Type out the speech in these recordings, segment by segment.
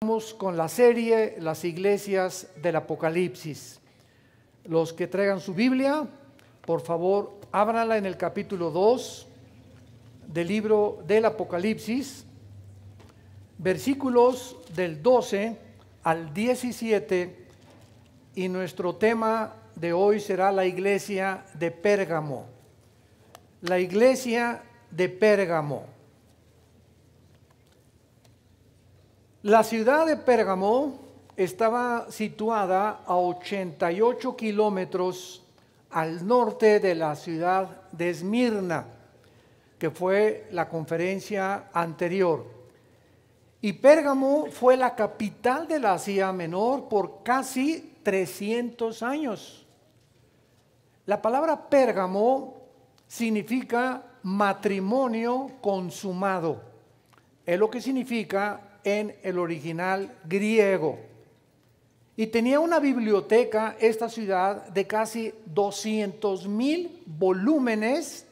Estamos con la serie Las iglesias del Apocalipsis. Los que traigan su Biblia, por favor, ábranla en el capítulo 2 del libro del Apocalipsis, versículos del 12 al 17, y nuestro tema de hoy será la iglesia de Pérgamo. La iglesia de Pérgamo. La ciudad de Pérgamo estaba situada a 88 kilómetros al norte de la ciudad de Esmirna, que fue la conferencia anterior. Y Pérgamo fue la capital de la Asia Menor por casi 300 años. La palabra Pérgamo significa matrimonio consumado. Es lo que significa en el original griego. Y tenía una biblioteca, esta ciudad, de casi 200,000 volúmenes,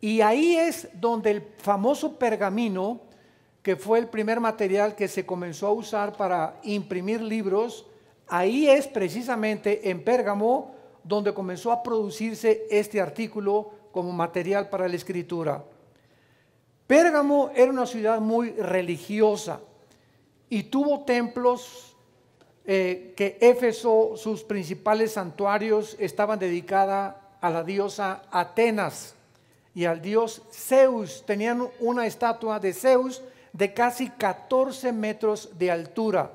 y ahí es donde el famoso pergamino, que fue el primer material que se comenzó a usar para imprimir libros, ahí es precisamente en Pérgamo donde comenzó a producirse este artículo como material para la escritura. Pérgamo era una ciudad muy religiosa y tuvo templos que Éfeso, sus principales santuarios estaban dedicados a la diosa Atenas y al dios Zeus. Tenían una estatua de Zeus de casi 14 metros de altura,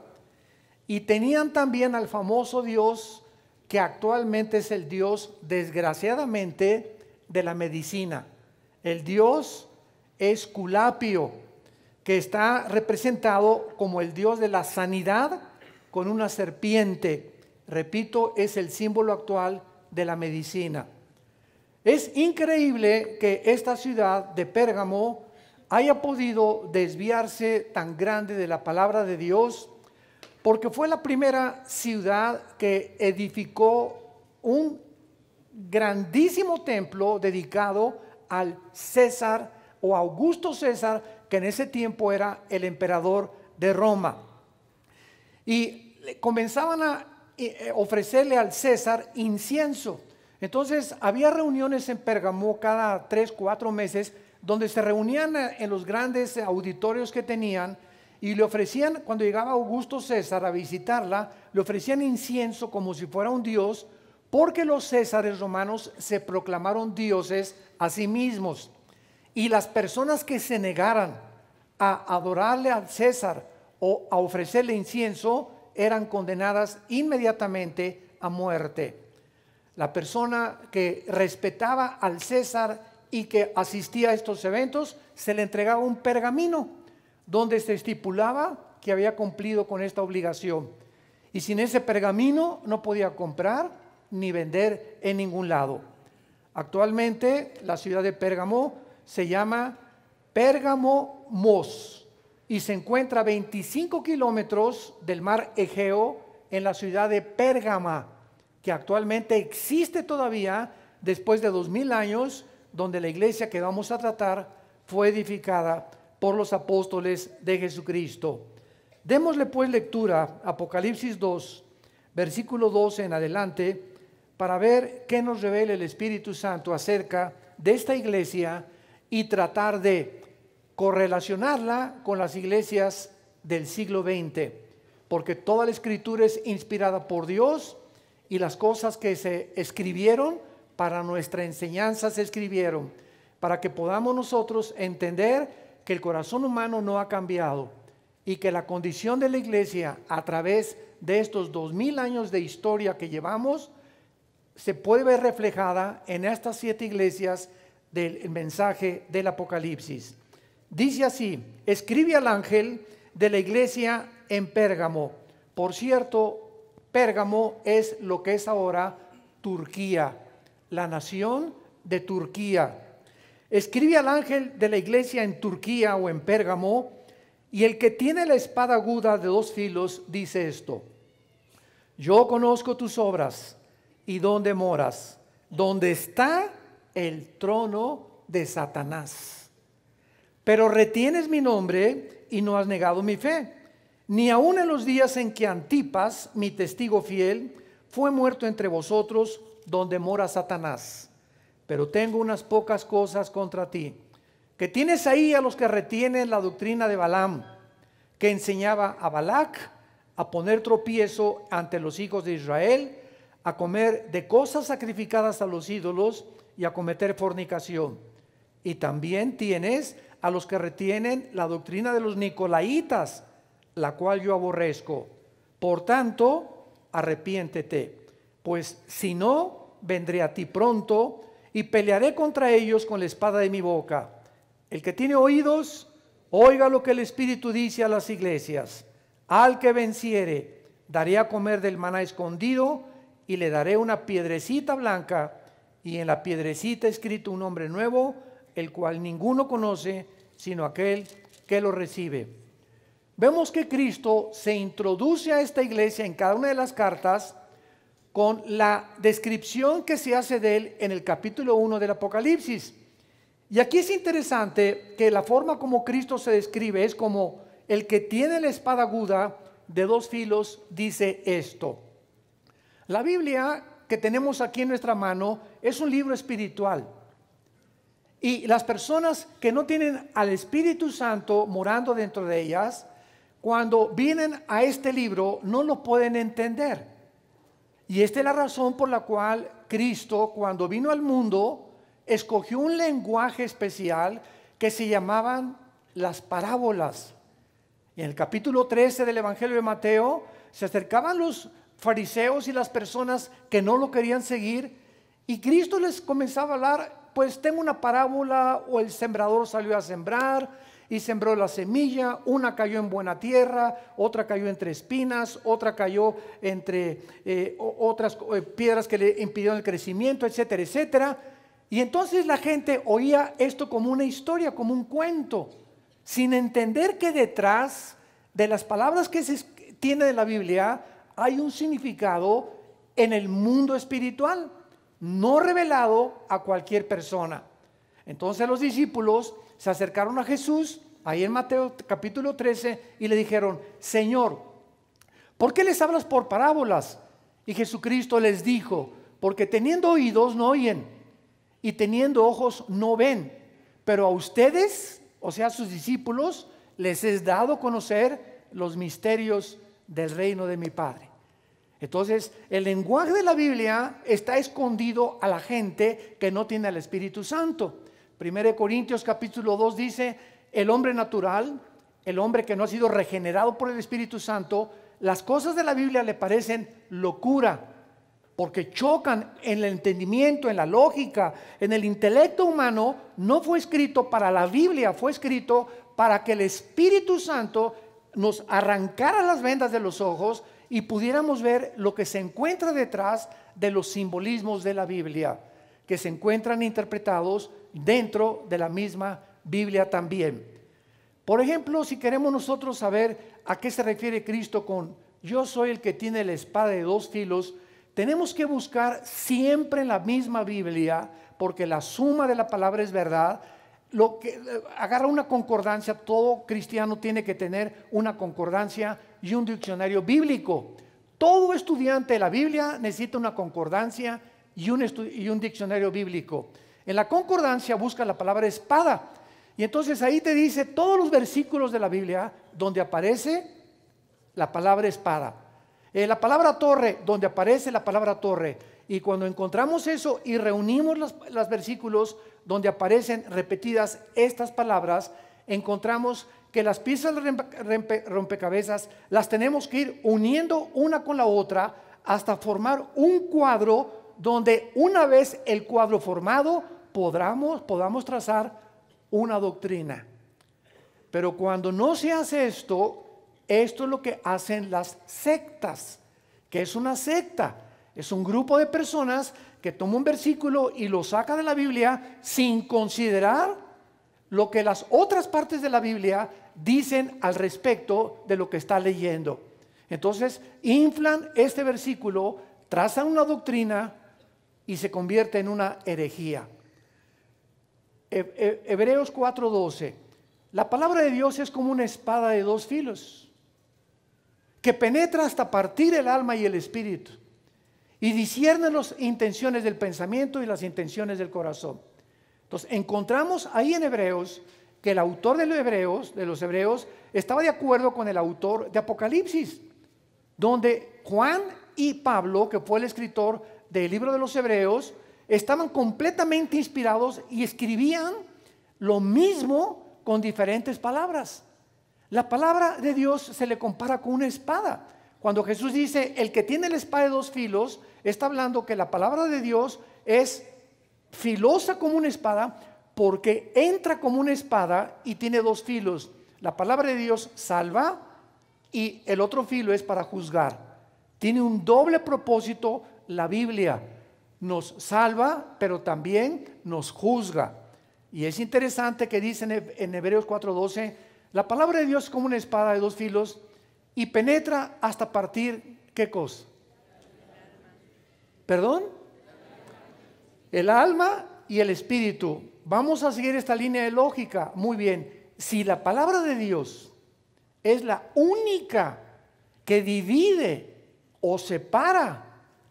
y tenían también al famoso dios que actualmente es el dios, desgraciadamente, de la medicina, el dios Esculapio, que está representado como el dios de la sanidad con una serpiente. Repito, es el símbolo actual de la medicina. Es increíble que esta ciudad de Pérgamo haya podido desviarse tan grande de la palabra de Dios, porque fue la primera ciudad que edificó un grandísimo templo dedicado al César o Augusto César, que en ese tiempo era el emperador de Roma. Y comenzaban a ofrecerle al César incienso. Entonces había reuniones en Pérgamo cada 3-4 meses, donde se reunían en los grandes auditorios que tenían, y le ofrecían, cuando llegaba Augusto César a visitarla, le ofrecían incienso como si fuera un dios, porque los césares romanos se proclamaron dioses a sí mismos. Y las personas que se negaran a adorarle al César o a ofrecerle incienso eran condenadas inmediatamente a muerte. La persona que respetaba al César y que asistía a estos eventos, se le entregaba un pergamino donde se estipulaba que había cumplido con esta obligación. Y sin ese pergamino no podía comprar ni vender en ningún lado. Actualmente la ciudad de Pérgamo se llama Pérgamo-Mos y se encuentra a 25 kilómetros del mar Egeo, en la ciudad de Pérgama, que actualmente existe todavía después de 2000 años, donde la iglesia que vamos a tratar fue edificada por los apóstoles de Jesucristo. Démosle pues lectura a Apocalipsis 2, versículo 12 en adelante, para ver qué nos revela el Espíritu Santo acerca de esta iglesia y tratar de correlacionarla con las iglesias del siglo XX, porque toda la escritura es inspirada por Dios, y las cosas que se escribieron para nuestra enseñanza se escribieron para que podamos nosotros entender que el corazón humano no ha cambiado y que la condición de la iglesia a través de estos 2000 años de historia que llevamos se puede ver reflejada en estas 7 iglesias del mensaje del Apocalipsis. Dice así: escribe al ángel de la iglesia en Pérgamo. Por cierto, Pérgamo es lo que es ahora Turquía, la nación de Turquía. Escribe al ángel de la iglesia en Turquía o en Pérgamo, y el que tiene la espada aguda de 2 filos dice esto: yo conozco tus obras y dónde moras, donde está el trono de Satanás. Pero retienes mi nombre y no has negado mi fe, ni aun en los días en que Antipas, mi testigo fiel, fue muerto entre vosotros, donde mora Satanás. Pero tengo unas pocas cosas contra ti, que tienes ahí a los que retienen la doctrina de Balaam, que enseñaba a Balac a poner tropiezo ante los hijos de Israel, a comer de cosas sacrificadas a los ídolos y a cometer fornicación. Y también tienes a los que retienen la doctrina de los nicolaitas, la cual yo aborrezco. Por tanto, arrepiéntete, pues si no, vendré a ti pronto y pelearé contra ellos con la espada de mi boca. El que tiene oídos, oiga lo que el Espíritu dice a las iglesias. Al que venciere, daré a comer del maná escondido y le daré una piedrecita blanca, y en la piedrecita escrito un nombre nuevo, el cual ninguno conoce, sino aquel que lo recibe. Vemos que Cristo se introduce a esta iglesia en cada una de las cartas con la descripción que se hace de él en el capítulo 1 del Apocalipsis. Y aquí es interesante que la forma como Cristo se describe es como el que tiene la espada aguda de dos filos, dice esto. La Biblia que tenemos aquí en nuestra mano es un libro espiritual. Y las personas que no tienen al Espíritu Santo morando dentro de ellas, cuando vienen a este libro no lo pueden entender. Y esta es la razón por la cual Cristo, cuando vino al mundo, escogió un lenguaje especial que se llamaban las parábolas. Y en el capítulo 13 del Evangelio de Mateo se acercaban los fariseos y las personas que no lo querían seguir, y Cristo les comenzaba a hablar, pues tengo una parábola, o el sembrador salió a sembrar y sembró la semilla, una cayó en buena tierra, otra cayó entre espinas, otra cayó entre otras piedras que le impidieron el crecimiento, etcétera, etcétera. Y entonces la gente oía esto como una historia, como un cuento, sin entender que detrás de las palabras que se tiene de la Biblia hay un significado en el mundo espiritual, no revelado a cualquier persona. Entonces los discípulos se acercaron a Jesús, ahí en Mateo capítulo 13, y le dijeron: Señor, ¿por qué les hablas por parábolas? Y Jesucristo les dijo: porque teniendo oídos no oyen, y teniendo ojos no ven, pero a ustedes, o sea, a sus discípulos, les es dado conocer los misterios del reino de mi Padre. Entonces, el lenguaje de la Biblia está escondido a la gente que no tiene el Espíritu Santo. 1 Corintios capítulo 2 dice: el hombre natural, el hombre que no ha sido regenerado por el Espíritu Santo, las cosas de la Biblia le parecen locura, porque chocan en el entendimiento, en la lógica, en el intelecto humano. No fue escrito para la Biblia, fue escrito para que el Espíritu Santo nos arrancara las vendas de los ojos y pudiéramos ver lo que se encuentra detrás de los simbolismos de la Biblia, que se encuentran interpretados dentro de la misma Biblia también. Por ejemplo, si queremos nosotros saber a qué se refiere Cristo con yo soy el que tiene la espada de dos filos, tenemos que buscar siempre en la misma Biblia, porque la suma de la palabra es verdad. Lo que agarra una concordancia, todo cristiano tiene que tener una concordancia y un diccionario bíblico. Todo estudiante de la Biblia necesita una concordancia y un diccionario bíblico. En la concordancia busca la palabra espada, y entonces ahí te dice todos los versículos de la Biblia donde aparece la palabra espada. La palabra torre, donde aparece la palabra torre. Y cuando encontramos eso y reunimos los versículos donde aparecen repetidas estas palabras, encontramos que las piezas de rompecabezas las tenemos que ir uniendo una con la otra hasta formar un cuadro, donde una vez el cuadro formado podamos trazar una doctrina. Pero cuando no se hace esto es lo que hacen las sectas. ¿Qué es una secta? Es un grupo de personas que toma un versículo y lo saca de la Biblia sin considerar lo que las otras partes de la Biblia dicen al respecto de lo que está leyendo. Entonces inflan este versículo, trazan una doctrina y se convierte en una herejía. Hebreos 4:12. La palabra de Dios es como una espada de dos filos. que penetra hasta partir el alma y el espíritu, y discierne las intenciones del pensamiento y las intenciones del corazón. Entonces encontramos ahí en Hebreos que el autor de los Hebreos, estaba de acuerdo con el autor de Apocalipsis, donde Juan y Pablo, que fue el escritor del libro de los Hebreos, estaban completamente inspirados y escribían lo mismo con diferentes palabras. La palabra de Dios se le compara con una espada. Cuando Jesús dice, el que tiene la espada de dos filos, está hablando que la palabra de Dios es filosa como una espada, porque entra como una espada y tiene dos filos. La palabra de Dios salva y el otro filo es para juzgar. Tiene un doble propósito la Biblia. Nos salva, pero también nos juzga. Y es interesante que dice en Hebreos 4:12, la palabra de Dios es como una espada de dos filos y penetra hasta partir, ¿qué cosa? ¿Perdón? El alma y el espíritu. Vamos a seguir esta línea de lógica. Muy bien. Si la palabra de Dios es la única que divide o separa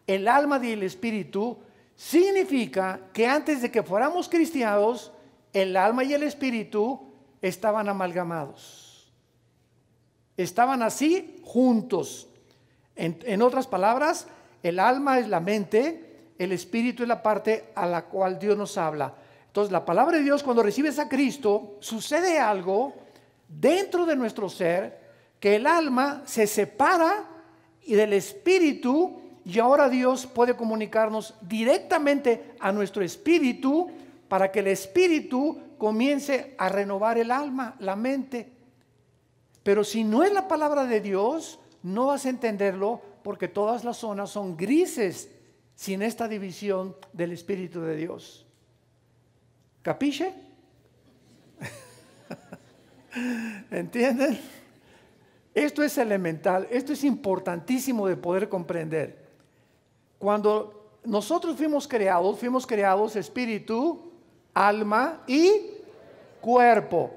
el alma del espíritu, significa que antes de que fuéramos cristianos, el alma y el espíritu estaban amalgamados. Estaban así juntos. En otras palabras, el alma es la mente, el espíritu es la parte a la cual Dios nos habla. Entonces, la palabra de Dios, cuando recibes a Cristo, sucede algo dentro de nuestro ser, que el alma se separa y del espíritu, y ahora Dios puede comunicarnos directamente a nuestro espíritu para que el espíritu comience a renovar el alma, la mente. Pero si no es la palabra de Dios, no vas a entenderlo, porque todas las zonas son grises sin esta división del Espíritu de Dios. ¿Capiche? ¿Entienden? Esto es elemental, esto es importantísimo de poder comprender. Cuando nosotros fuimos creados espíritu, alma y cuerpo.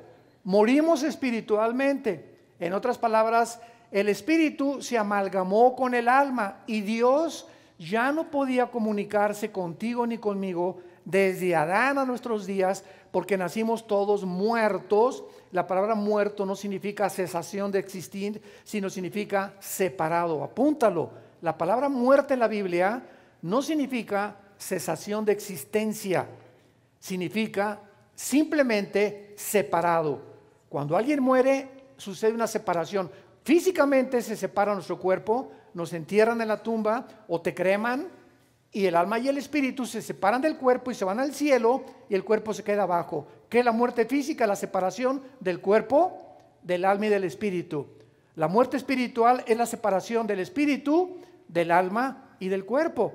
Morimos espiritualmente. En otras palabras, el espíritu se amalgamó con el alma y Dios ya no podía comunicarse contigo ni conmigo desde Adán a nuestros días, porque nacimos todos muertos. La palabra muerto no significa cesación de existir, sino significa separado. Apúntalo. La palabra muerte en la Biblia no significa cesación de existencia, significa simplemente separado. Cuando alguien muere, sucede una separación. Físicamente se separa nuestro cuerpo, nos entierran en la tumba o te creman, y el alma y el espíritu se separan del cuerpo y se van al cielo, y el cuerpo se queda abajo. ¿Qué es la muerte física? La separación del cuerpo, del alma y del espíritu. La muerte espiritual es la separación del espíritu, del alma y del cuerpo.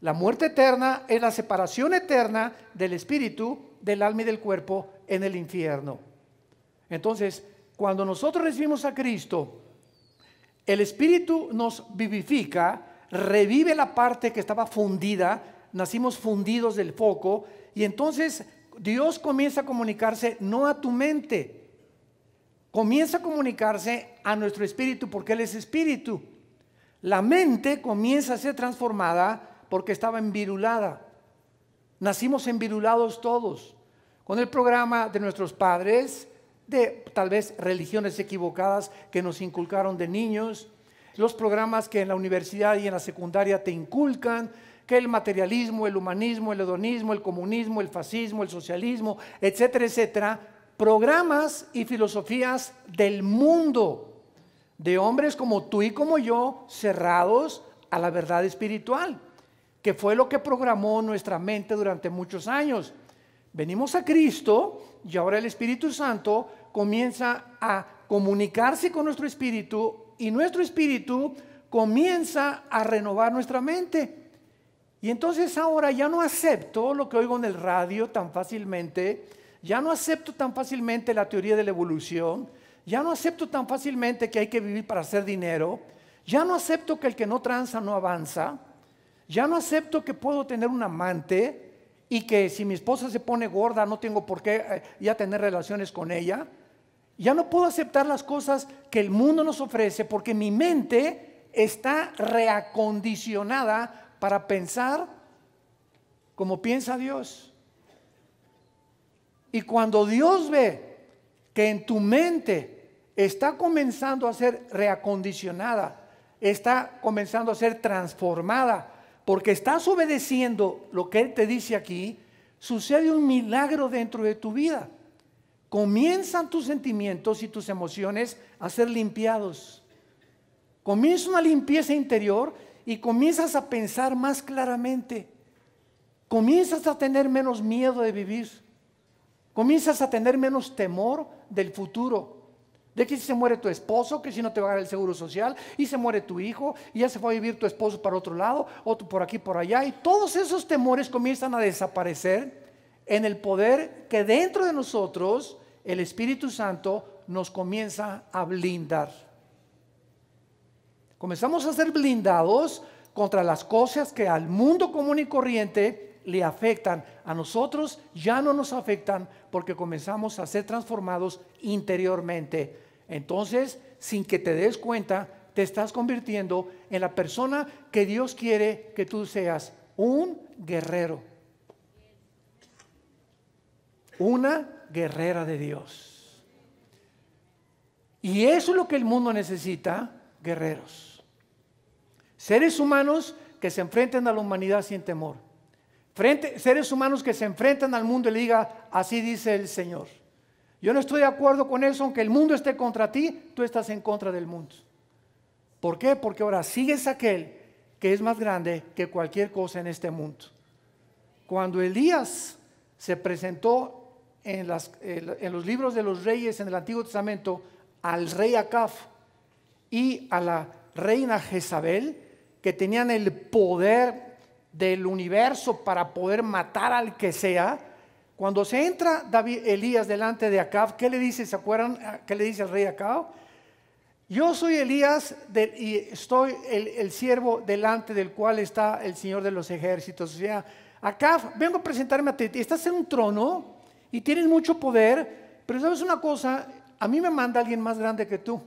La muerte eterna es la separación eterna del espíritu, del alma y del cuerpo en el infierno. Entonces, cuando nosotros recibimos a Cristo, el espíritu nos vivifica, revive la parte que estaba fundida, nacimos fundidos del foco, y entonces Dios comienza a comunicarse no a tu mente, comienza a comunicarse a nuestro espíritu, porque Él es espíritu. La mente comienza a ser transformada porque estaba envirulada. Nacimos envirulados todos, con el programa de nuestros padres, de tal vez religiones equivocadas que nos inculcaron de niños, los programas que en la universidad y en la secundaria te inculcan, que el materialismo, el humanismo, el hedonismo, el comunismo, el fascismo, el socialismo, etcétera, etcétera, programas y filosofías del mundo, de hombres como tú y como yo, cerrados a la verdad espiritual, que fue lo que programó nuestra mente durante muchos años. Venimos a Cristo y ahora el Espíritu Santo comienza a comunicarse con nuestro espíritu y nuestro espíritu comienza a renovar nuestra mente. Y entonces ahora ya no acepto lo que oigo en el radio tan fácilmente, ya no acepto tan fácilmente la teoría de la evolución, ya no acepto tan fácilmente que hay que vivir para hacer dinero, ya no acepto que el que no tranza no avanza, ya no acepto que puedo tener un amante y que si mi esposa se pone gorda no tengo por qué ya tener relaciones con ella. Ya no puedo aceptar las cosas que el mundo nos ofrece porque mi mente está reacondicionada para pensar como piensa Dios. Y cuando Dios ve que en tu mente está comenzando a ser reacondicionada, está comenzando a ser transformada, porque estás obedeciendo lo que Él te dice aquí, sucede un milagro dentro de tu vida. Comienzan tus sentimientos y tus emociones a ser limpiados. Comienza una limpieza interior y comienzas a pensar más claramente. Comienzas a tener menos miedo de vivir. Comienzas a tener menos temor del futuro. De que si se muere tu esposo, que si no te va a dar el seguro social, y se muere tu hijo, y ya se fue a vivir tu esposo para otro lado, otro por aquí, por allá, y todos esos temores comienzan a desaparecer en el poder que dentro de nosotros el Espíritu Santo nos comienza a blindar. Comenzamos a ser blindados contra las cosas que al mundo común y corriente le afectan. A nosotros ya no nos afectan porque comenzamos a ser transformados interiormente. Entonces, sin que te des cuenta, te estás convirtiendo en la persona que Dios quiere que tú seas, un guerrero. Una guerrera de Dios. Y eso es lo que el mundo necesita, guerreros. Seres humanos que se enfrenten a la humanidad sin temor. Seres humanos que se enfrentan al mundo y le digan, así dice el Señor. Yo no estoy de acuerdo con eso, aunque el mundo esté contra ti, tú estás en contra del mundo. ¿Por qué? Porque ahora sigues a aquel que es más grande que cualquier cosa en este mundo. Cuando Elías se presentó en los libros de los reyes en el Antiguo Testamento al rey Acab y a la reina Jezabel, que tenían el poder del universo para poder matar al que sea, cuando se entra Elías delante de Acab, ¿qué le dice? ¿Se acuerdan qué le dice al rey Acab? Yo soy Elías y estoy el siervo delante del cual está el Señor de los ejércitos. O sea, Acab, vengo a presentarme a ti. Estás en un trono y tienes mucho poder, pero sabes una cosa, a mí me manda alguien más grande que tú.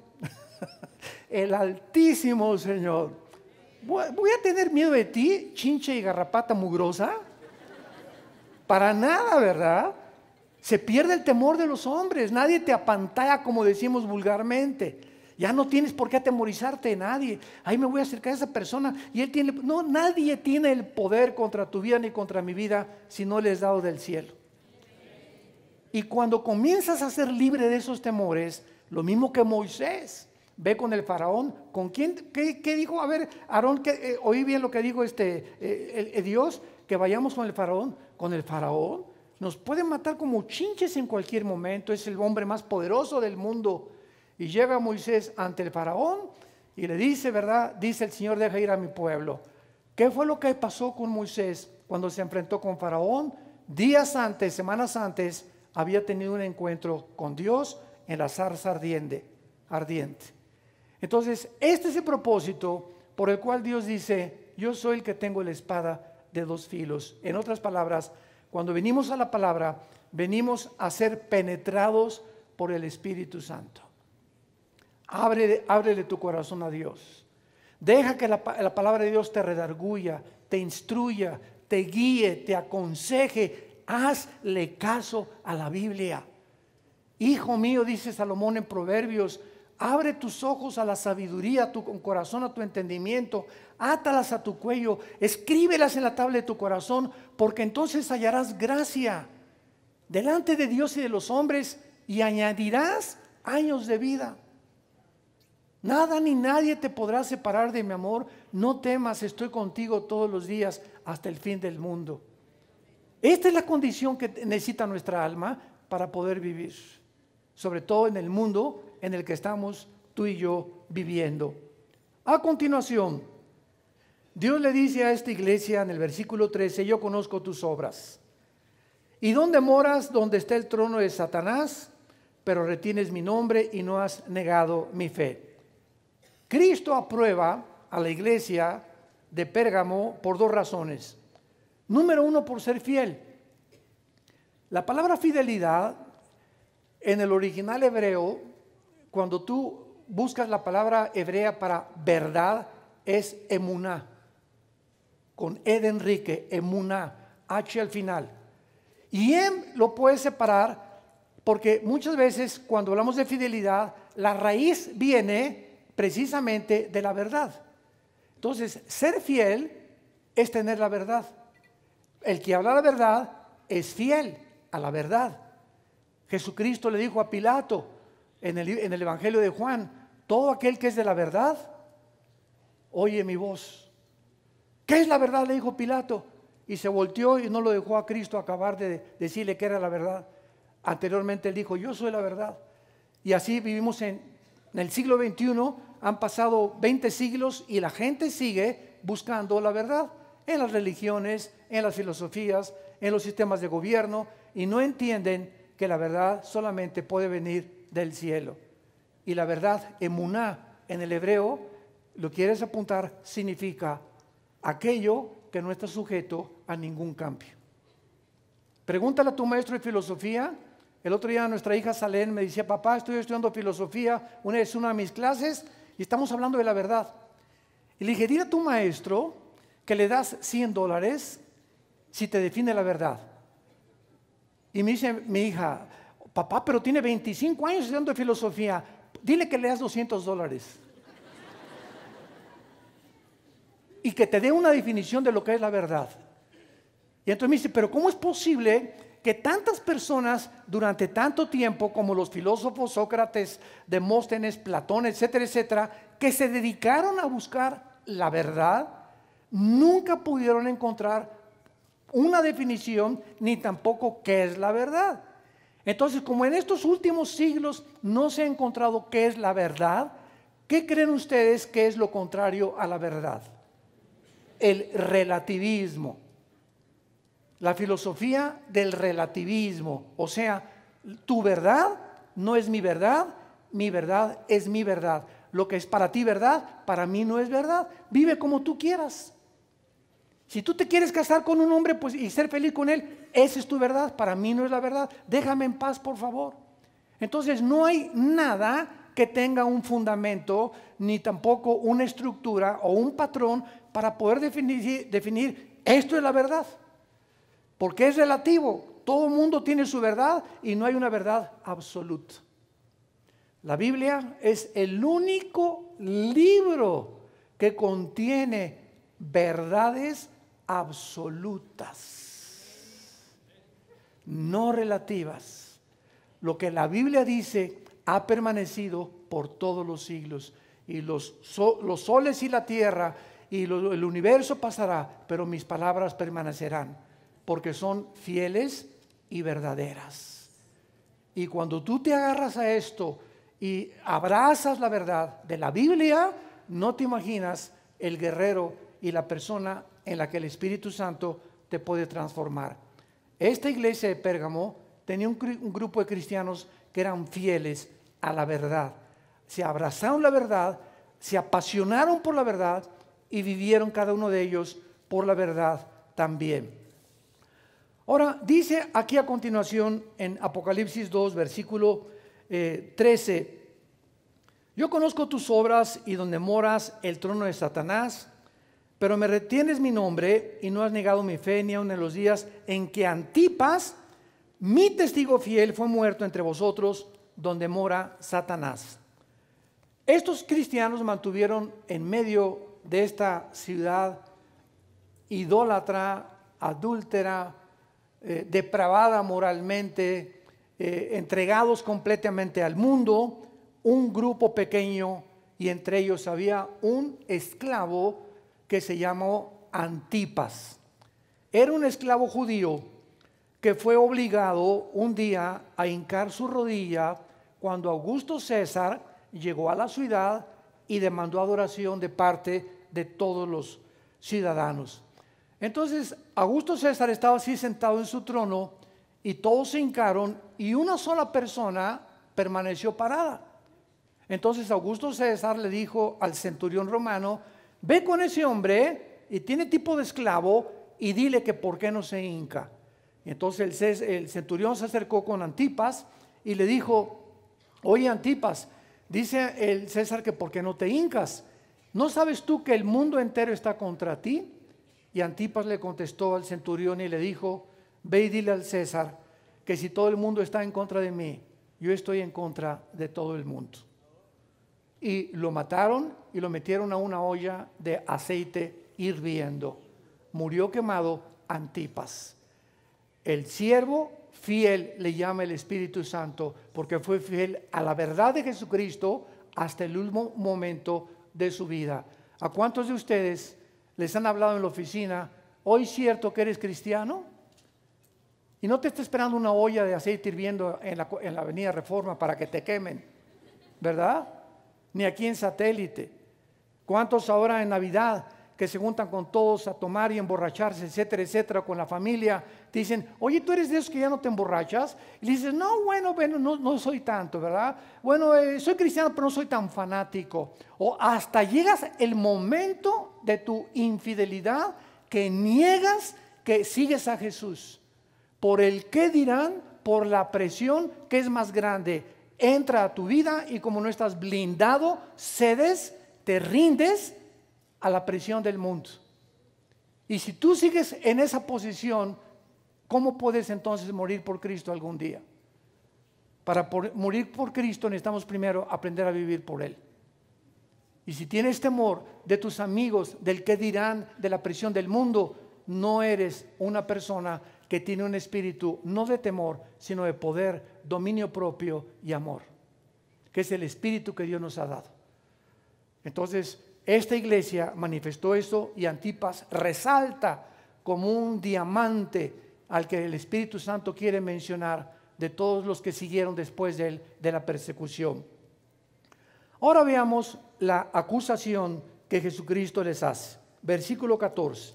El Altísimo Señor. ¿Voy a tener miedo de ti, chinche y garrapata mugrosa? Para nada, ¿verdad? Se pierde el temor de los hombres. Nadie te apantalla, como decimos vulgarmente. Ya no tienes por qué atemorizarte de nadie. Ahí me voy a acercar a esa persona y él tiene... No, nadie tiene el poder contra tu vida ni contra mi vida si no le es dado del cielo. Y cuando comienzas a ser libre de esos temores, lo mismo que Moisés, ve con el faraón. ¿Con quién? ¿Qué dijo? A ver, Aarón, oí bien lo que dijo Dios, que vayamos con el faraón. Con el faraón nos pueden matar como chinches en cualquier momento. Es el hombre más poderoso del mundo. Y llega Moisés ante el faraón y le dice, ¿verdad? Dice el Señor, deja ir a mi pueblo. ¿Qué fue lo que pasó con Moisés cuando se enfrentó con faraón? Días antes, semanas antes, había tenido un encuentro con Dios en la zarza ardiente. Entonces, este es el propósito por el cual Dios dice, yo soy el que tengo la espada de dos filos. En otras palabras, cuando venimos a la palabra, venimos a ser penetrados por el Espíritu Santo. Ábrele tu corazón a Dios. Deja que la palabra de Dios te redarguya, te instruya, te guíe, te aconseje. Hazle caso a la Biblia. Hijo mío, dice Salomón en Proverbios, abre tus ojos a la sabiduría, a tu corazón, a tu entendimiento, átalas a tu cuello, escríbelas en la tabla de tu corazón, porque entonces hallarás gracia delante de Dios y de los hombres y añadirás años de vida. Nada ni nadie te podrá separar de mi amor. No temas, estoy contigo todos los días hasta el fin del mundo. Esta es la condición que necesita nuestra alma para poder vivir, sobre todo en el mundo en el que estamos tú y yo viviendo. A continuación, Dios le dice a esta iglesia en el versículo 13, yo conozco tus obras. ¿Y dónde moras? Donde está el trono de Satanás, pero retienes mi nombre y no has negado mi fe. Cristo aprueba a la iglesia de Pérgamo por dos razones. Número uno, por ser fiel. La palabra fidelidad En el original hebreo, cuando tú buscas la palabra hebrea para verdad, es emuná, con E de Enrique, emuná, H al final. Y lo puedes separar porque muchas veces cuando hablamos de fidelidad, la raíz viene precisamente de la verdad. Entonces, ser fiel es tener la verdad. El que habla la verdad es fiel a la verdad. Jesucristo le dijo a Pilato en el Evangelio de Juan: todo aquel que es de la verdad, oye mi voz. ¿Qué es la verdad?, le dijo Pilato. Y se volteó y no lo dejó a Cristo acabar de decirle que era la verdad. Anteriormente él dijo: yo soy la verdad. Y así vivimos en el siglo XXI. Han pasado 20 siglos y la gente sigue buscando la verdad en las religiones, en las filosofías, en los sistemas de gobierno, y no entienden que la verdad solamente puede venir del cielo. Y la verdad, emuná, en el hebreo, lo quieres apuntar, significa aquello que no está sujeto a ningún cambio. Pregúntale a tu maestro de filosofía. El otro día nuestra hija Salén me decía: papá, estoy estudiando filosofía, es una de mis clases y estamos hablando de la verdad. Y le dije: dile a tu maestro que le das $100 si te define la verdad. Y me dice mi hija: papá, pero tiene 25 años estudiando filosofía, dile que le das $200. Y que te dé una definición de lo que es la verdad. Y entonces me dice: pero ¿cómo es posible que tantas personas durante tanto tiempo, como los filósofos Sócrates, Demóstenes, Platón, etcétera, etcétera, que se dedicaron a buscar la verdad, nunca pudieron encontrar una definición ni tampoco qué es la verdad? Entonces, como en estos últimos siglos no se ha encontrado qué es la verdad, ¿qué creen ustedes que es lo contrario a la verdad? El relativismo. La filosofía del relativismo, o sea, tu verdad no es mi verdad es mi verdad. Lo que es para ti verdad, para mí no es verdad. Vive como tú quieras. Si tú te quieres casar con un hombre, pues, y ser feliz con él, esa es tu verdad, para mí no es la verdad. Déjame en paz, por favor. Entonces no hay nada que tenga un fundamento, ni tampoco una estructura o un patrón para poder definir esto es la verdad. Porque es relativo. Todo el mundo tiene su verdad y no hay una verdad absoluta. La Biblia es el único libro que contiene verdades absolutas, no relativas. Lo que la Biblia dice ha permanecido por todos los siglos, y los soles y la tierra y el universo pasará, pero mis palabras permanecerán, porque son fieles y verdaderas. Y cuando tú te agarras a esto y abrazas la verdad de la Biblia, no te imaginas el guerrero y la persona en la que el Espíritu Santo te puede transformar. Esta iglesia de Pérgamo tenía un grupo de cristianos que eran fieles a la verdad. Se abrazaron la verdad, se apasionaron por la verdad y vivieron cada uno de ellos por la verdad también. Ahora, dice aquí a continuación en Apocalipsis 2, versículo 13: yo conozco tus obras y donde moras el trono de Satanás, pero me retienes mi nombre y no has negado mi fe ni aun en los días en que Antipas, mi testigo fiel, fue muerto entre vosotros, donde mora Satanás. Estos cristianos mantuvieron en medio de esta ciudad idólatra, adúltera, depravada moralmente, entregados completamente al mundo, un grupo pequeño, y entre ellos había un esclavo que se llamó Antipas. Era un esclavo judío que fue obligado un día a hincar su rodilla cuando Augusto César llegó a la ciudad y demandó adoración de parte de todos los ciudadanos. Entonces Augusto César estaba así sentado en su trono y todos se hincaron y una sola persona permaneció parada. Entonces Augusto César le dijo al centurión romano: ve con ese hombre y tiene tipo de esclavo y dile que por qué no se hinca. Y entonces el centurión se acercó con Antipas y le dijo: oye, Antipas, dice el César que ¿por qué no te hincas? ¿No sabes tú que el mundo entero está contra ti? Y Antipas le contestó al centurión y le dijo: ve y dile al César que si todo el mundo está en contra de mí, yo estoy en contra de todo el mundo. Y lo mataron y lo metieron a una olla de aceite hirviendo. Murió quemado Antipas. El siervo fiel le llama el Espíritu Santo, porque fue fiel a la verdad de Jesucristo hasta el último momento de su vida. ¿A cuántos de ustedes les han hablado en la oficina: hoy es cierto que eres cristiano? Y no te está esperando una olla de aceite hirviendo en la avenida Reforma para que te quemen, ¿verdad? Ni aquí en Satélite. ¿Cuántos ahora en Navidad que se juntan con todos a tomar y emborracharse, etcétera, etcétera, con la familia, te dicen: oye, ¿tú eres de esos que ya no te emborrachas? Y le dices: no, bueno, no soy tanto, ¿verdad? Bueno, soy cristiano, pero no soy tan fanático. O hasta llegas el momento de tu infidelidad que niegas que sigues a Jesús. Por el qué dirán, por la presión que es más grande, entra a tu vida y como no estás blindado, cedes, te rindes a la presión del mundo. Y si tú sigues en esa posición, ¿cómo puedes entonces morir por Cristo algún día? Para morir por Cristo necesitamos primero aprender a vivir por Él. Y si tienes temor de tus amigos, del qué dirán, de la presión del mundo, no eres una persona que tiene un espíritu no de temor, sino de poder, dominio propio y amor, que es el espíritu que Dios nos ha dado. Entonces, esta iglesia manifestó eso y Antipas resalta como un diamante al que el Espíritu Santo quiere mencionar de todos los que siguieron después de él, de la persecución. Ahora veamos la acusación que Jesucristo les hace. Versículo 14.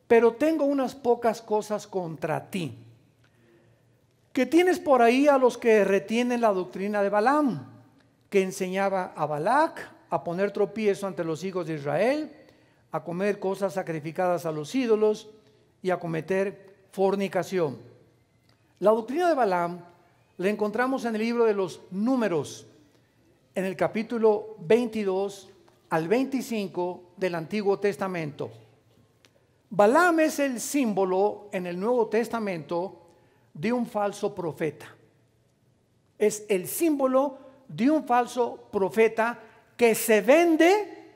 Pero tengo unas pocas cosas contra ti, que tienes por ahí a los que retienen la doctrina de Balaam, que enseñaba a Balac a poner tropiezo ante los hijos de Israel, a comer cosas sacrificadas a los ídolos y a cometer fornicación. La doctrina de Balaam la encontramos en el libro de los Números, en el capítulo 22 al 25 del Antiguo Testamento. Balaam es el símbolo en el Nuevo Testamento de un falso profeta. Es el símbolo de un falso profeta que se vende,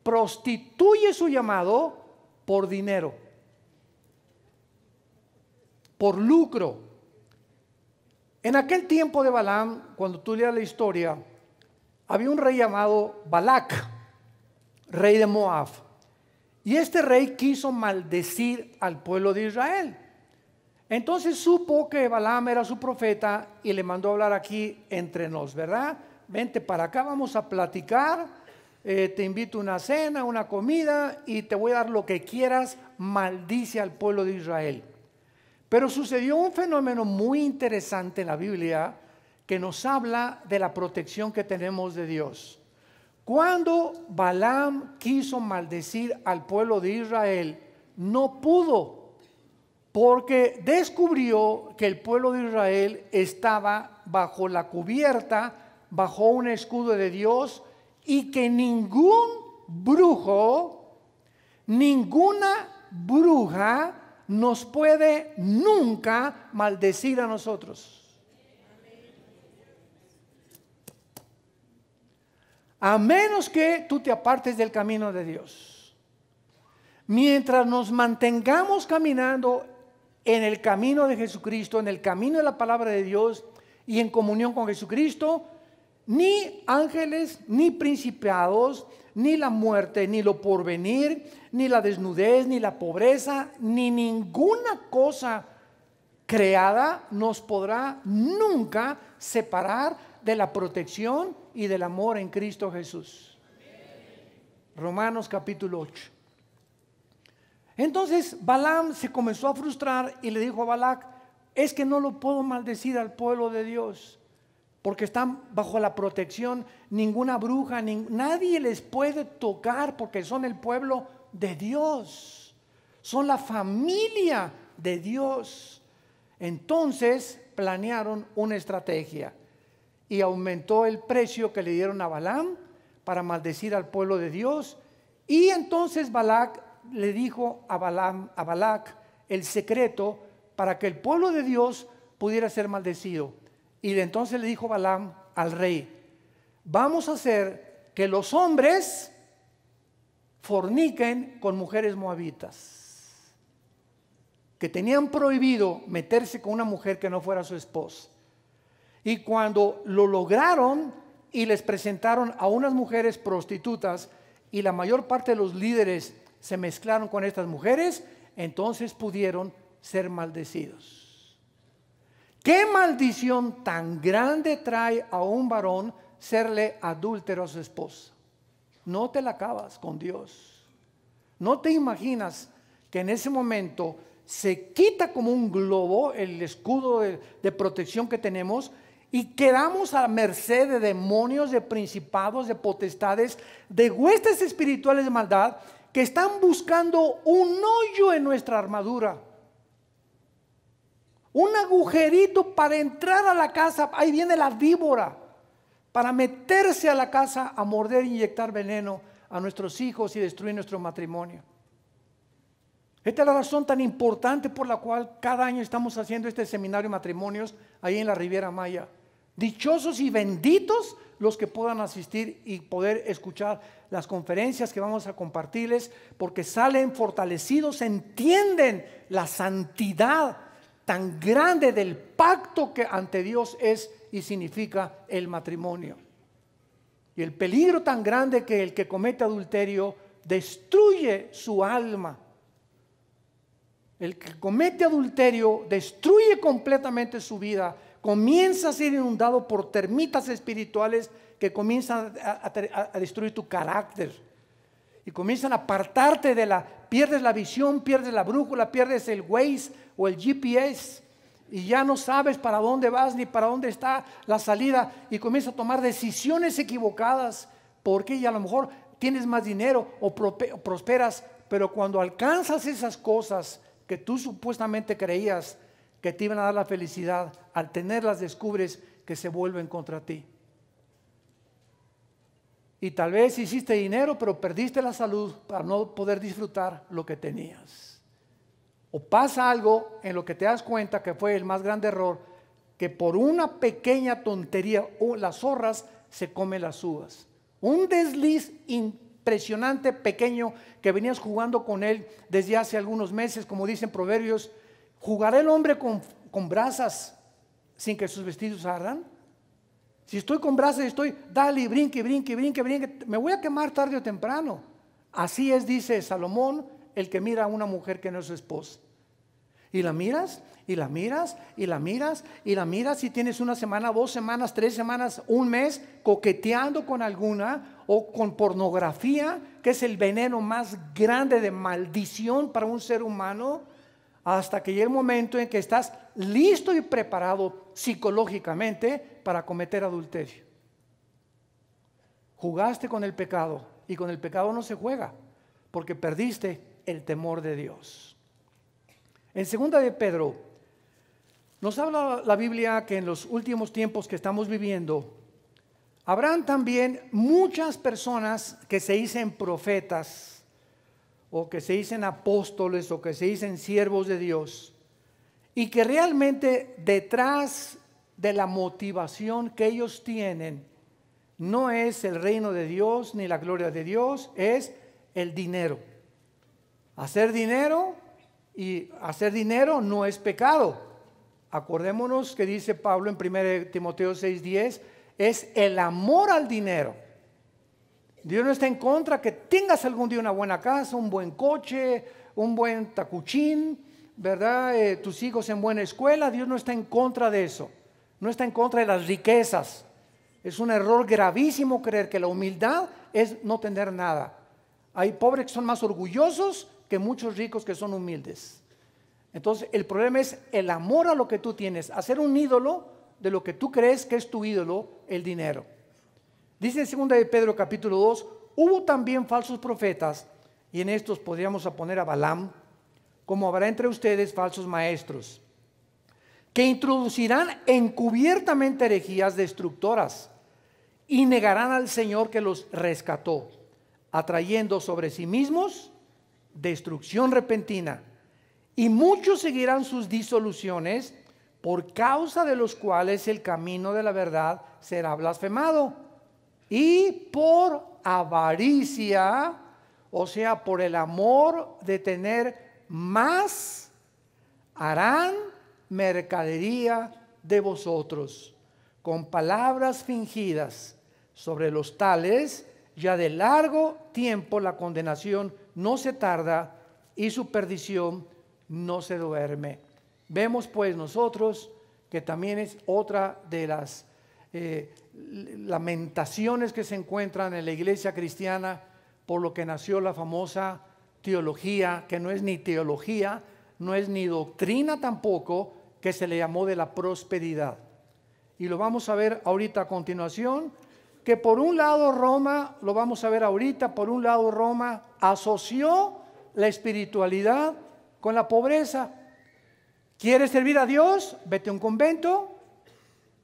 prostituye su llamado por dinero, por lucro. En aquel tiempo de Balaam, cuando tú leas la historia, había un rey llamado Balac, rey de Moab. Y este rey quiso maldecir al pueblo de Israel. Entonces supo que Balaam era su profeta y le mandó a hablar aquí entre nos, ¿verdad? Vente para acá, vamos a platicar, te invito a una cena, una comida y te voy a dar lo que quieras, maldice al pueblo de Israel. Pero sucedió un fenómeno muy interesante en la Biblia que nos habla de la protección que tenemos de Dios. Cuando Balaam quiso maldecir al pueblo de Israel, no pudo, porque descubrió que el pueblo de Israel estaba bajo la cubierta, bajo un escudo de Dios, y que ningún brujo, ninguna bruja nos puede nunca maldecir a nosotros. A menos que tú te apartes del camino de Dios. Mientras nos mantengamos caminando en el camino de Jesucristo, en el camino de la palabra de Dios y en comunión con Jesucristo, ni ángeles, ni principados, ni la muerte, ni lo porvenir, ni la desnudez, ni la pobreza, ni ninguna cosa creada nos podrá nunca separar de la protección y del amor en Cristo Jesús. Romanos capítulo 8. Entonces Balaam se comenzó a frustrar y le dijo a Balac: es que no lo puedo maldecir al pueblo de Dios, porque están bajo la protección, ninguna bruja, nadie les puede tocar porque son el pueblo de Dios, son la familia de Dios. Entonces planearon una estrategia y aumentó el precio que le dieron a Balaam para maldecir al pueblo de Dios. Y entonces Balac le dijo a Balac el secreto para que el pueblo de Dios pudiera ser maldecido. Y entonces le dijo Balaam al rey: vamos a hacer que los hombres forniquen con mujeres moabitas, que tenían prohibido meterse con una mujer que no fuera su esposa. Y cuando lo lograron y les presentaron a unas mujeres prostitutas, y la mayor parte de los líderes se mezclaron con estas mujeres, entonces pudieron ser maldecidos. ¿Qué maldición tan grande trae a un varón serle adúltero a su esposa? No te la acabas con Dios. No te imaginas que en ese momento se quita como un globo el escudo de protección que tenemos y quedamos a merced de demonios, de principados, de potestades, de huestes espirituales de maldad que están buscando un hoyo en nuestra armadura, un agujerito para entrar a la casa. Ahí viene la víbora para meterse a la casa, a morder e inyectar veneno a nuestros hijos y destruir nuestro matrimonio. Esta es la razón tan importante por la cual cada año estamos haciendo este seminario de matrimonios ahí en la Riviera Maya. Dichosos y benditos los que puedan asistir y poder escuchar las conferencias que vamos a compartirles, porque salen fortalecidos, entienden la santidad tan grande del pacto que ante Dios es y significa el matrimonio, y el peligro tan grande que el que comete adulterio destruye su alma. El que comete adulterio destruye completamente su vida, comienza a ser inundado por termitas espirituales que comienzan a destruir tu carácter y comienzan a apartarte pierdes la visión, pierdes la brújula, pierdes el Waze o el GPS y ya no sabes para dónde vas ni para dónde está la salida, y comienzas a tomar decisiones equivocadas porque ya a lo mejor tienes más dinero o prosperas, pero cuando alcanzas esas cosas que tú supuestamente creías que te iban a dar la felicidad, al tenerlas descubres que se vuelven contra ti. Y tal vez hiciste dinero, pero perdiste la salud para no poder disfrutar lo que tenías. O pasa algo en lo que te das cuenta que fue el más grande error, que por una pequeña tontería las zorras se comen las uvas. Un desliz impresionante pequeño que venías jugando con él desde hace algunos meses, como dicen Proverbios: ¿jugará el hombre con brasas sin que sus vestidos ardan? Si estoy con brasas y estoy, dale, brinque, me voy a quemar tarde o temprano. Así es, dice Salomón, el que mira a una mujer que no es su esposa. Y la miras, y la miras, y la miras, y la miras, y tienes una semana, 2 semanas, 3 semanas, un mes coqueteando con alguna, o con pornografía, que es el veneno más grande de maldición para un ser humano, hasta que llegue el momento en que estás listo y preparado psicológicamente para cometer adulterio. Jugaste con el pecado, y con el pecado no se juega, porque perdiste el temor de Dios. En 2 de Pedro nos habla la Biblia que en los últimos tiempos que estamos viviendo habrán también muchas personas que se dicen profetas, o que se dicen apóstoles, o que se dicen siervos de Dios, y que realmente detrás de la motivación que ellos tienen no es el reino de Dios ni la gloria de Dios, es el dinero. Hacer dinero, y hacer dinero no es pecado. Acordémonos que dice Pablo en 1 Timoteo 6:10, es el amor al dinero. Dios no está en contra que tengas algún día una buena casa, un buen coche, un buen tacuchín, ¿verdad? Tus hijos en buena escuela. Dios no está en contra de eso. No está en contra de las riquezas. Es un error gravísimo creer que la humildad es no tener nada. Hay pobres que son más orgullosos que muchos ricos que son humildes. Entonces el problema es el amor a lo que tú tienes, hacer un ídolo de lo que tú crees que es tu ídolo, el dinero. Dice en 2 de Pedro capítulo 2, hubo también falsos profetas, y en estos podríamos poner a Balaam, como habrá entre ustedes falsos maestros, que introducirán encubiertamente herejías destructoras y negarán al Señor que los rescató, atrayendo sobre sí mismos destrucción repentina. Y muchos seguirán sus disoluciones, por causa de los cuales el camino de la verdad será blasfemado. Y por avaricia, o sea, por el amor de tener más, harán mercadería de vosotros, con palabras fingidas. Sobre los tales, ya de largo tiempo la condenación no se tarda y su perdición no se duerme. Vemos pues nosotros que también es otra de las lamentaciones que se encuentran en la iglesia cristiana, por lo que nació la famosa teología, que no es ni teología, no es ni doctrina tampoco, que se le llamó de la prosperidad. Y lo vamos a ver ahorita a continuación, que por un lado Roma, lo vamos a ver ahorita, por un lado Roma asoció la espiritualidad con la pobreza. ¿Quieres servir a Dios? Vete a un convento,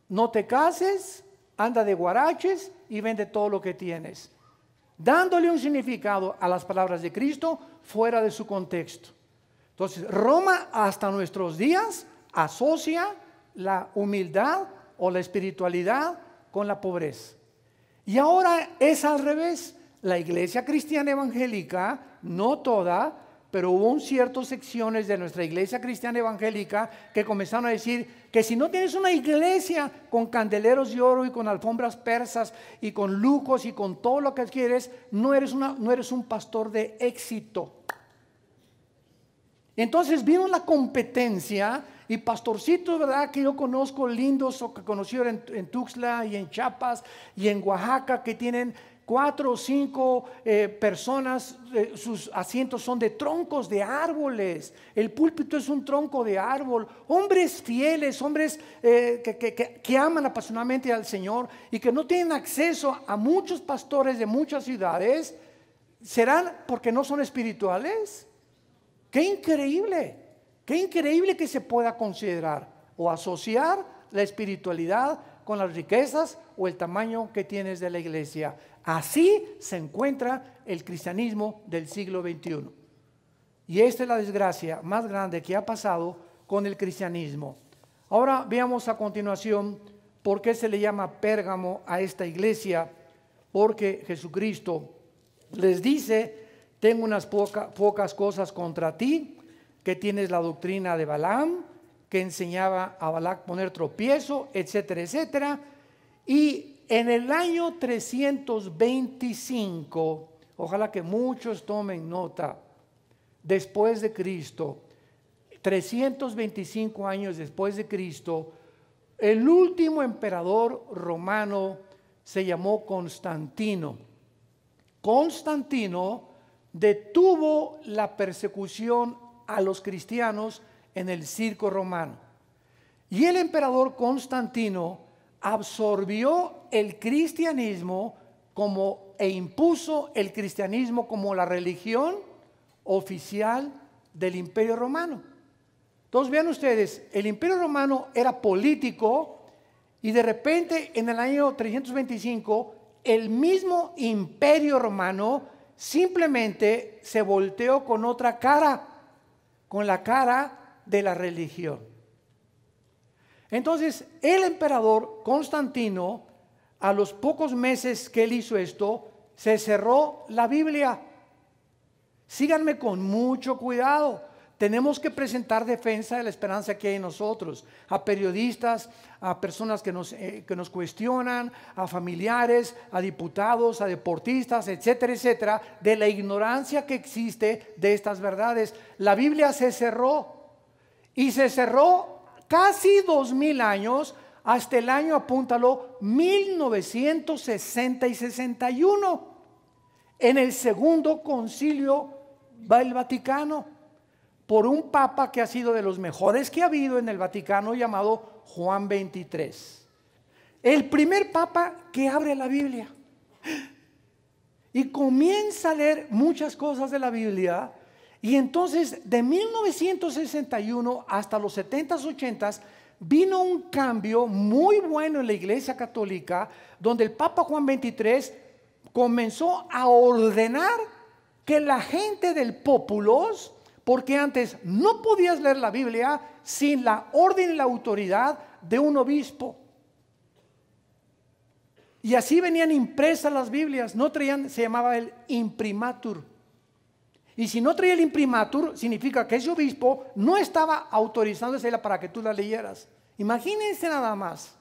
no te cases, anda de guaraches y vende todo lo que tienes, dándole un significado a las palabras de Cristo fuera de su contexto. Entonces, Roma hasta nuestros días asocia la humildad o la espiritualidad con la pobreza. Y ahora es al revés. La iglesia cristiana evangélica, no toda, pero hubo ciertas secciones de nuestra iglesia cristiana evangélica que comenzaron a decir que si no tienes una iglesia con candeleros de oro y con alfombras persas y con lujos y con todo lo que quieres, no eres un pastor de éxito. Entonces vino la competencia y pastorcitos, ¿verdad?, que yo conozco lindos o que conocí en Tuxtla y en Chiapas y en Oaxaca, que tienen 4 o 5 personas, sus asientos son de troncos de árboles, el púlpito es un tronco de árbol, hombres fieles, hombres que aman apasionadamente al Señor y que no tienen acceso a muchos pastores de muchas ciudades. ¿Serán porque no son espirituales? ¡Qué increíble! ¡Qué increíble que se pueda considerar o asociar la espiritualidad con las riquezas o el tamaño que tienes de la iglesia! Así se encuentra el cristianismo del siglo XXI. Y esta es la desgracia más grande que ha pasado con el cristianismo. Ahora veamos a continuación por qué se le llama Pérgamo a esta iglesia. Porque Jesucristo les dice: tengo unas pocas cosas contra ti, que tienes la doctrina de Balaam, que enseñaba a Balac poner tropiezo, etcétera, etcétera. Y en el año 325, ojalá que muchos tomen nota, después de Cristo, 325 años después de Cristo, el último emperador romano se llamó Constantino. Constantino detuvo la persecución a los cristianos en el circo romano. Y el emperador Constantino absorbió el cristianismo e impuso el cristianismo como la religión oficial del Imperio Romano. Entonces vean ustedes, el Imperio Romano era político y de repente en el año 325 el mismo Imperio Romano simplemente se volteó con otra cara, con la cara de la religión. Entonces el emperador Constantino, a los pocos meses que él hizo esto, se cerró la Biblia. Síganme con mucho cuidado. Tenemos que presentar defensa de la esperanza que hay en nosotros, a periodistas, a personas que nos cuestionan, a familiares, a diputados, a deportistas, etcétera, etcétera, de la ignorancia que existe de estas verdades. La Biblia se cerró y se cerró casi 2000 años, hasta el año, apúntalo, 1960 y 61, en el segundo concilio del Vaticano, por un papa que ha sido de los mejores que ha habido en el Vaticano, llamado Juan XXIII. El primer papa que abre la Biblia y comienza a leer muchas cosas de la Biblia. Y entonces de 1961 hasta los 70s, 80s vino un cambio muy bueno en la Iglesia Católica, donde el Papa Juan XXIII comenzó a ordenar que la gente del populos, porque antes no podías leer la Biblia sin la orden y la autoridad de un obispo. Y así venían impresas las Biblias, no traían, se llamaba el imprimatur. Y si no traía el imprimatur, significa que ese obispo no estaba autorizándosela para que tú la leyeras. Imagínense nada más.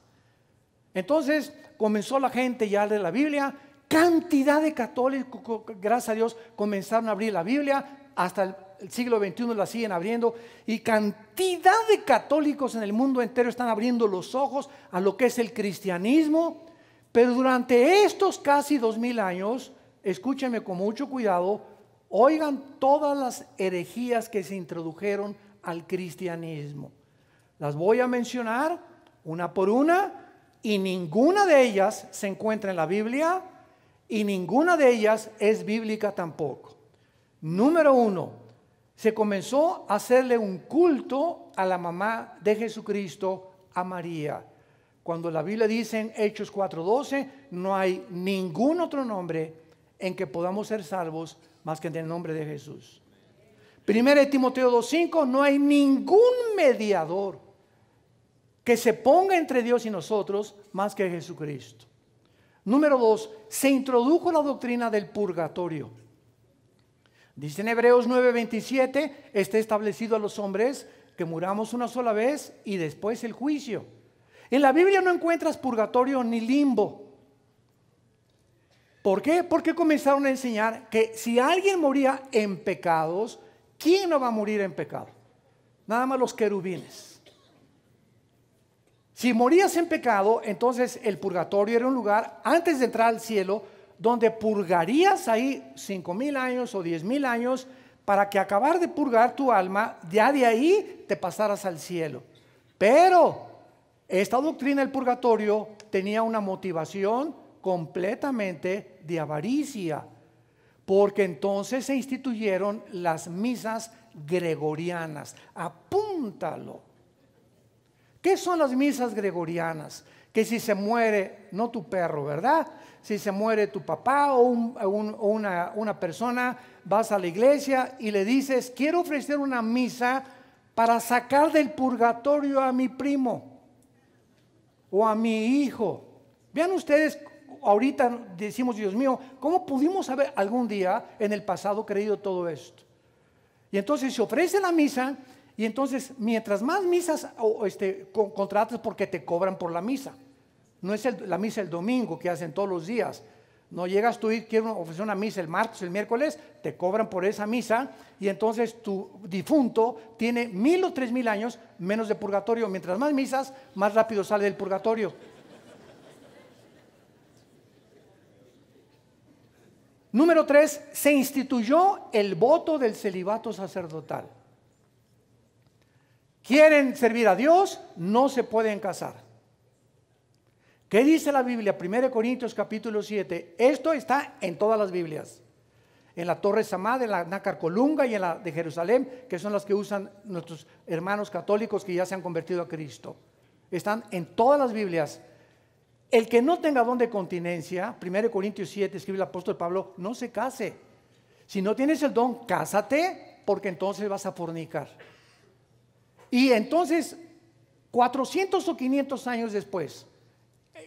Entonces comenzó la gente ya a leer la Biblia, cantidad de católicos, gracias a Dios, comenzaron a abrir la Biblia, hasta el siglo XXI la siguen abriendo, y cantidad de católicos en el mundo entero están abriendo los ojos a lo que es el cristianismo. Pero durante estos casi 2000 años, escúchenme con mucho cuidado, oigan todas las herejías que se introdujeron al cristianismo. Las voy a mencionar una por una, y ninguna de ellas se encuentra en la Biblia, y ninguna de ellas es bíblica tampoco. Número 1, se comenzó a hacerle un culto a la mamá de Jesucristo, a María. Cuando la Biblia dice en Hechos 4:12, no hay ningún otro nombre en que podamos ser salvos más que en el nombre de Jesús. 1 Timoteo 2:5, no hay ningún mediador que se ponga entre Dios y nosotros más que Jesucristo. Número 2, se introdujo la doctrina del purgatorio. Dice en Hebreos 9:27, está establecido a los hombres que muramos una sola vez y después el juicio. En la Biblia no encuentras purgatorio ni limbo. ¿Por qué? Porque comenzaron a enseñar que si alguien moría en pecados, ¿quién no va a morir en pecado? Nada más los querubines. Si morías en pecado, entonces el purgatorio era un lugar antes de entrar al cielo, donde purgarías ahí 5000 años o 10,000 años, para que acabar de purgar tu alma, ya de ahí te pasaras al cielo. Pero esta doctrina del purgatorio tenía una motivación completamente de avaricia, porque entonces se instituyeron las misas gregorianas. Apúntalo. ¿Qué son las misas gregorianas? Que si se muere, no tu perro, ¿verdad? Si se muere tu papá o una persona, vas a la iglesia y le dices, quiero ofrecer una misa para sacar del purgatorio a mi primo o a mi hijo. Vean ustedes, ahorita decimos, Dios mío, ¿cómo pudimos haber algún día en el pasado creído todo esto? Y entonces se ofrece la misa, y entonces mientras más misas contratas, porque te cobran por la misa. No es la misa el domingo que hacen todos los días. No llegas tú y quieres ofrecer una misa el martes, el miércoles, te cobran por esa misa, y entonces tu difunto tiene 1000 o 3000 años menos de purgatorio. Mientras más misas, más rápido sale del purgatorio. Número 3, se instituyó el voto del celibato sacerdotal. ¿Quieren servir a Dios? No se pueden casar. ¿Qué dice la Biblia? 1 Corintios capítulo 7. Esto está en todas las Biblias. En la Torre Samad, en la Nácar Colunga y en la de Jerusalén, que son las que usan nuestros hermanos católicos que ya se han convertido a Cristo. Están en todas las Biblias. El que no tenga don de continencia, 1 Corintios 7, escribe el apóstol Pablo, no se case. Si no tienes el don, cásate, porque entonces vas a fornicar. Y entonces, 400 o 500 años después,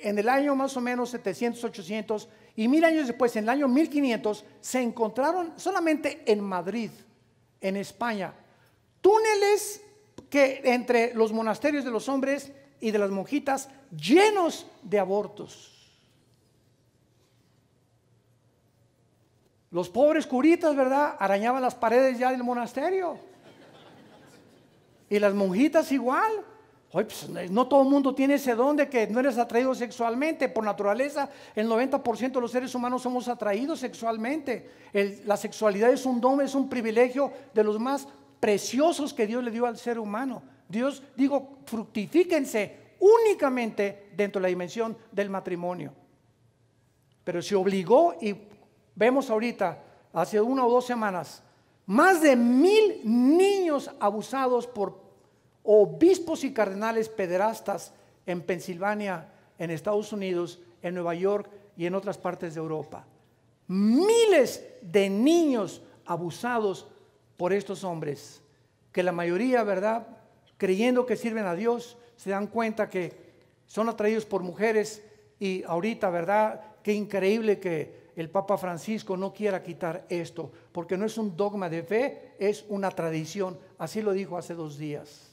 en el año más o menos 700, 800 y 1000 años después, en el año 1500, se encontraron solamente en Madrid, en España, túneles que entre los monasterios de los hombres y de las monjitas llenos de abortos. Los pobres curitas, ¿verdad?, arañaban las paredes ya del monasterio. Y las monjitas igual. Oye, pues, no todo el mundo tiene ese don de que no eres atraído sexualmente. Por naturaleza, el 90% de los seres humanos somos atraídos sexualmente. La sexualidad es un don, es un privilegio de los más preciosos que Dios le dio al ser humano. Dios, fructifíquense únicamente dentro de la dimensión del matrimonio. Pero se obligó, y vemos ahorita, hace 1 o 2 semanas, más de 1000 niños abusados por obispos y cardenales pederastas en Pensilvania, en Estados Unidos, en Nueva York y en otras partes de Europa. Miles de niños abusados por estos hombres, que la mayoría, ¿verdad?, creyendo que sirven a Dios, se dan cuenta que son atraídos por mujeres. Y ahorita, ¿verdad?, qué increíble que el Papa Francisco no quiera quitar esto, porque no es un dogma de fe, es una tradición. Así lo dijo hace 2 días.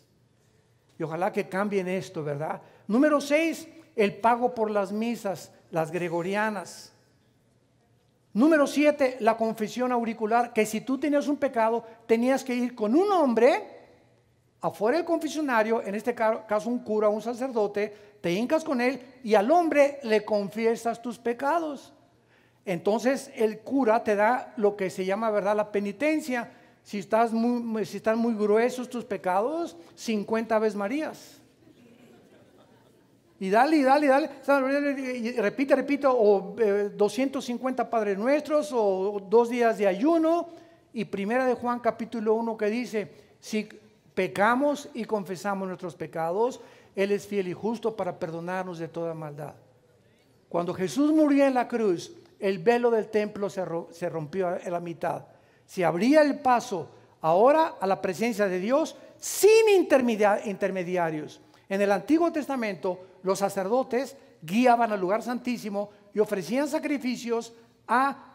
Y ojalá que cambien esto, ¿verdad? Número 6, el pago por las misas, las gregorianas. Número 7, la confesión auricular, que si tú tenías un pecado, tenías que ir con un hombre afuera del confesionario, en este caso un cura, un sacerdote, te hincas con él y al hombre le confiesas tus pecados. Entonces el cura te da lo que se llama, ¿verdad?, la penitencia. Si están muy gruesos tus pecados, 50 Aves Marías. Y dale, y repite, o 250 Padres Nuestros, o 2 días de ayuno. Y Primera de Juan capítulo 1 que dice, si pecamos y confesamos nuestros pecados, Él es fiel y justo para perdonarnos de toda maldad. Cuando Jesús murió en la cruz, el velo del templo se rompió a la mitad. Se abría el paso ahora a la presencia de Dios sin intermediarios. En el Antiguo Testamento, los sacerdotes guiaban al lugar santísimo y ofrecían sacrificios a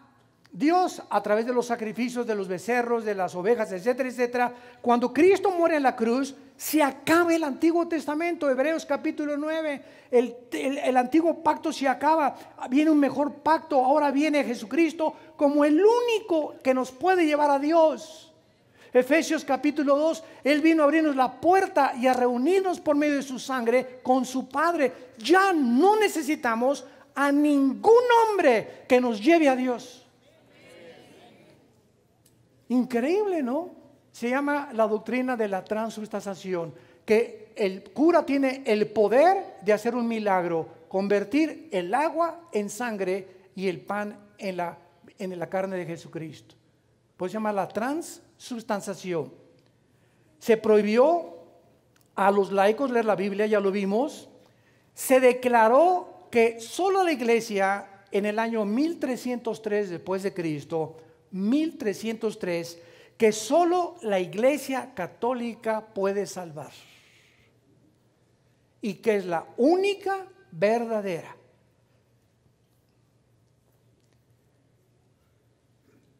Dios a través de los sacrificios de los becerros, de las ovejas, etcétera, etcétera. Cuando Cristo muere en la cruz, se acaba el Antiguo Testamento. Hebreos capítulo 9, el antiguo pacto se acaba, viene un mejor pacto. Ahora viene Jesucristo como el único que nos puede llevar a Dios. Efesios capítulo 2, Él vino a abrirnos la puerta y a reunirnos por medio de su sangre con su Padre. Ya no necesitamos a ningún hombre que nos lleve a Dios. Increíble, ¿no? Se llama la doctrina de la transubstanciación, que el cura tiene el poder de hacer un milagro, convertir el agua en sangre y el pan en la carne de Jesucristo. Pues se llama la transubstanciación. Se prohibió a los laicos leer la Biblia, ya lo vimos. Se declaró que solo la iglesia en el año 1303 después de Cristo, 1303, que solo la iglesia católica puede salvar y que es la única verdadera.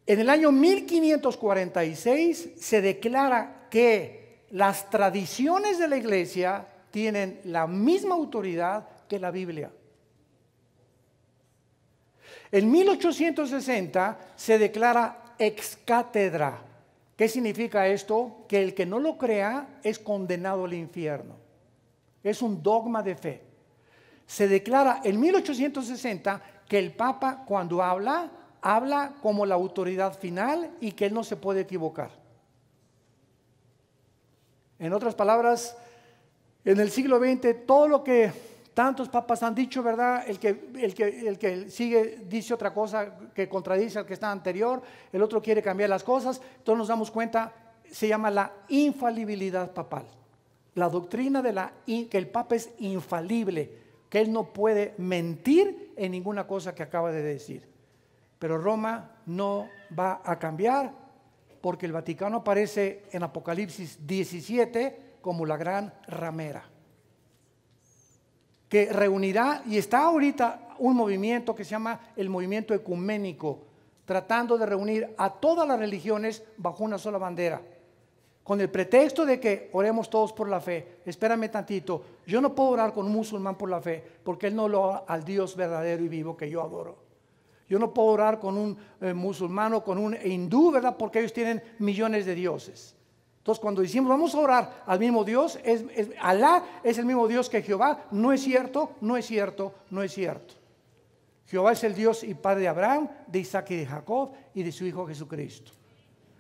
En el año 1546 se declara que las tradiciones de la iglesia tienen la misma autoridad que la Biblia. En 1860 se declara ex cátedra. ¿Qué significa esto? Que el que no lo crea es condenado al infierno. Es un dogma de fe. Se declara en 1860 que el Papa cuando habla como la autoridad final y que él no se puede equivocar. En otras palabras, en el siglo XX todo lo que tantos papas han dicho, ¿verdad? El que sigue dice otra cosa que contradice al que está anterior, el otro quiere cambiar las cosas. Entonces nos damos cuenta, se llama la infalibilidad papal. La doctrina que el Papa es infalible, que él no puede mentir en ninguna cosa que acaba de decir. Pero Roma no va a cambiar, porque el Vaticano aparece en Apocalipsis 17 como la gran ramera, que reunirá, y está ahorita un movimiento que se llama el movimiento ecuménico, tratando de reunir a todas las religiones bajo una sola bandera, con el pretexto de que oremos todos por la fe. Espérame tantito, yo no puedo orar con un musulmán por la fe, porque él no lo ora al Dios verdadero y vivo que yo adoro. Yo no puedo orar con un musulmán o con un hindú, ¿verdad? Porque ellos tienen millones de dioses. Entonces cuando decimos vamos a orar al mismo Dios, Alá es el mismo Dios que Jehová. No es cierto, no es cierto, no es cierto. Jehová es el Dios y Padre de Abraham, de Isaac y de Jacob y de su Hijo Jesucristo.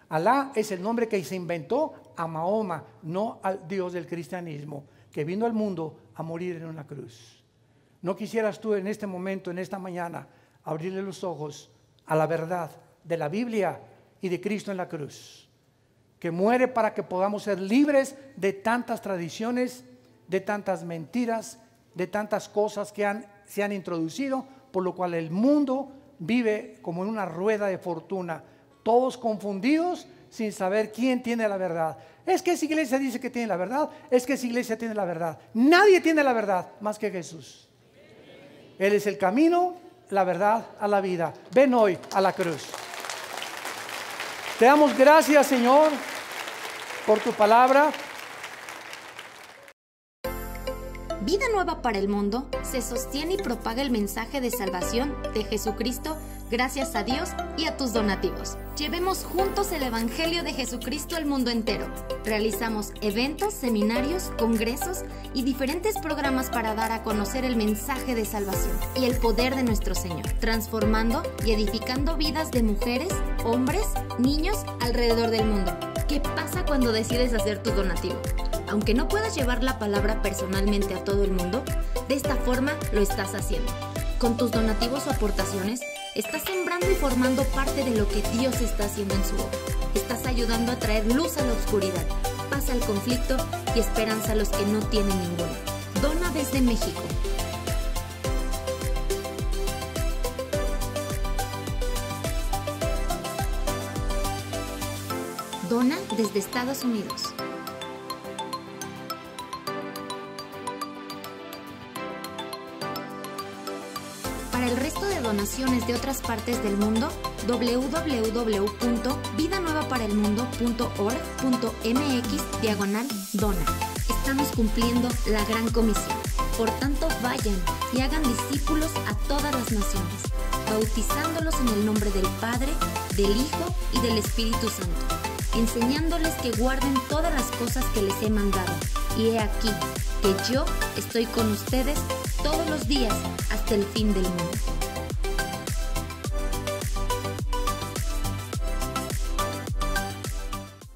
Alá es el nombre que se inventó a Mahoma, no al Dios del cristianismo, que vino al mundo a morir en una cruz. ¿No quisieras tú en este momento, en esta mañana, abrirle los ojos a la verdad de la Biblia y de Cristo en la cruz? que muere para que podamos ser libres de tantas tradiciones, de tantas mentiras, de tantas cosas que se han introducido, por lo cual el mundo vive como en una rueda de fortuna, todos confundidos sin saber quién tiene la verdad. Es que esa iglesia dice que tiene la verdad, es que esa iglesia tiene la verdad. Nadie tiene la verdad más que Jesús. Él es el camino, la verdad a la vida. Ven hoy a la cruz. Te damos gracias, Señor, por tu palabra. Vida Nueva para el Mundo se sostiene y propaga el mensaje de salvación de Jesucristo gracias a Dios y a tus donativos. Llevemos juntos el Evangelio de Jesucristo al mundo entero. Realizamos eventos, seminarios, congresos y diferentes programas para dar a conocer el mensaje de salvación y el poder de nuestro Señor, transformando y edificando vidas de mujeres, hombres, niños alrededor del mundo. ¿Qué pasa cuando decides hacer tu donativo? Aunque no puedas llevar la palabra personalmente a todo el mundo, de esta forma lo estás haciendo. Con tus donativos o aportaciones, estás sembrando y formando parte de lo que Dios está haciendo en su obra. Estás ayudando a traer luz a la oscuridad, paz al conflicto y esperanza a los que no tienen ninguna. Dona desde México. Dona desde Estados Unidos. Para el resto de donaciones de otras partes del mundo, www.vidanuevaparelmundo.org.mx/dona. Estamos cumpliendo la gran comisión. Por tanto, vayan y hagan discípulos a todas las naciones, bautizándolos en el nombre del Padre, del Hijo y del Espíritu Santo, enseñándoles que guarden todas las cosas que les he mandado. Y he aquí que yo estoy con ustedes todos los días hasta el fin del mundo.